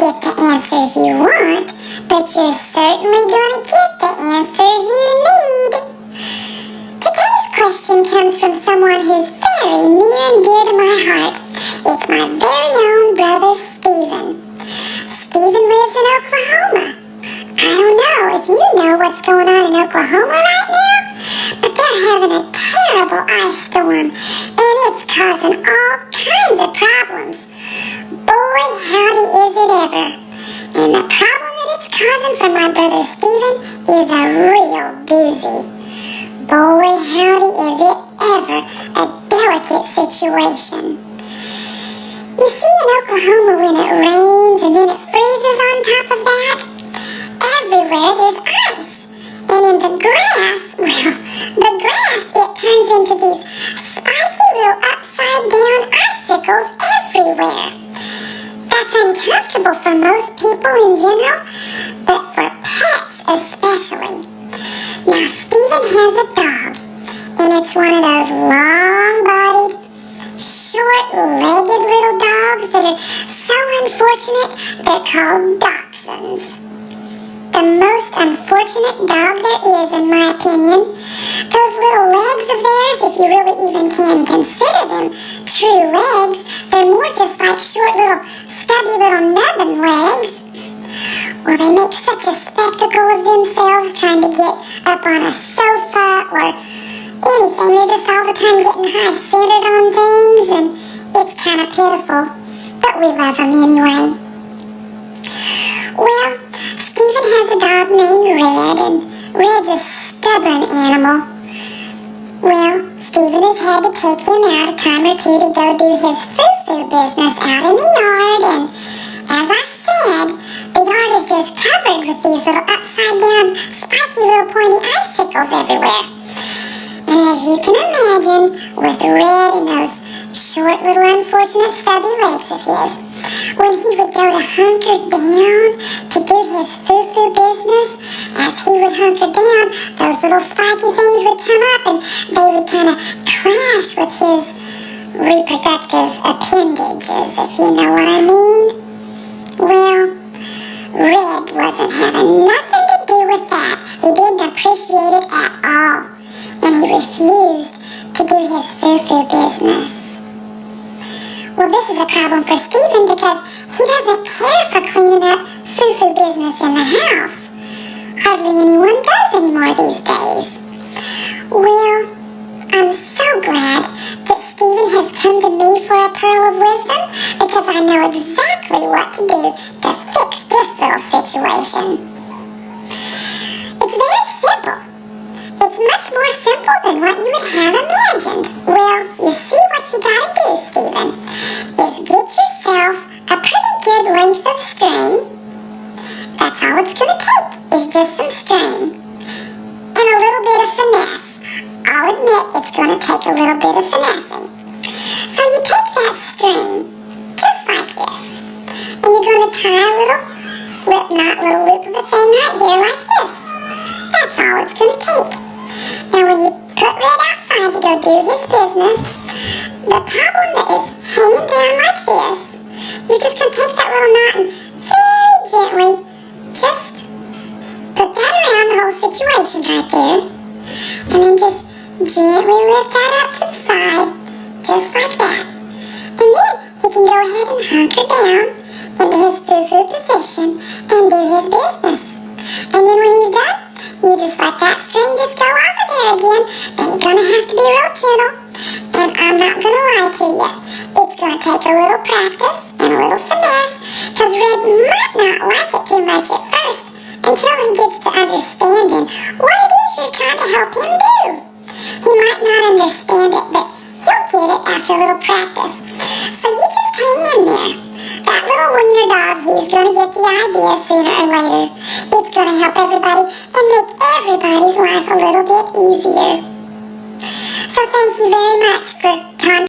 get the answers you want, but you're certainly gonna get the answers you need. Today's question comes from someone who's very near and dear to my heart. It's my very own brother, Stephen. Stephen lives in Oklahoma. I don't know if you know what's going on in Oklahoma right now, but they're having a terrible ice storm, and it's causing all kinds of problems. Boy, howdy is it ever. And the problem that it's causing for my brother Stephen is a real doozy. Boy, howdy is it ever a delicate situation. You see, in Oklahoma, when it rains and then it freezes on top of that, everywhere there's ice. And in the grass, well, the grass, it turns into these spiky little upside-down icicles everywhere. That's uncomfortable for most people in general, but for pets especially. Now, Stephen has a dog, and it's one of those long-bodied, short-legged little dogs that are so unfortunate they're called dachshunds. The most unfortunate dog there is, in my opinion. Those little legs of theirs, if you really even can consider them true legs, they're more just like short little, stubby little nubbin legs. Well, they make such a spectacle of themselves trying to get up on a sofa or anything. They're just all the time getting high-centered on things, and it's kind of pitiful. But we love them anyway. Well, Stephen has a dog named Red, and Red's a stubborn animal. Well, Stephen has had to take him out a time or two to go do his foo-foo business out in the yard, and as I said, the yard is just covered with these little upside-down, spiky little pointy icicles everywhere. And as you can imagine, with Red and those short little unfortunate stubby legs of his, when he would go to hunker down to do his foo-foo business, as he would hunker down, those little spiky things would come up and they would kind of clash with his reproductive appendages, if you know what I mean. Well, Red wasn't having nothing to do with that. He didn't appreciate it at all, and he refused to do his foo-foo business. Well, this is a problem for Stephen because he doesn't care for cleaning up foo-foo business in the house. Hardly anyone does anymore these days. Well, I'm so glad that Stephen has come to me for a pearl of wisdom because I know exactly what to do to fix this little situation. It's very simple. It's much more simple than what you would have imagined. Well, you see what you gotta do, Stephen, is get yourself a pretty good length of string. That's all it's gonna take, is just some string. And a little bit of finesse. I'll admit it's gonna take a little bit of finessing. So you take that string, just like this, and you're gonna tie a little slip knot, little loop of a thing right here like this. That's all it's gonna take. Now when you put Red outside to go do his business, the problem that is hanging down like this, you're just going to take that little knot and very gently just put that around the whole situation right there. And then just gently lift that up to the side, just like that. And then he can go ahead and hunker down into his foo-foo position and do his business. And then when he's done, you just let that string just go over there again. Then you're going to have to be real gentle. And I'm not going to lie to you. It's going to take a little practice and a little finesse, because Red might not like it too much at first until he gets to understanding what it is you're trying to help him do. He might not understand it, but he'll get it after a little practice. So you just hang in there. That little wiener dog, he's going to get the idea sooner or later. It's going to help everybody and make everybody's life a little bit easier. So thank you very much for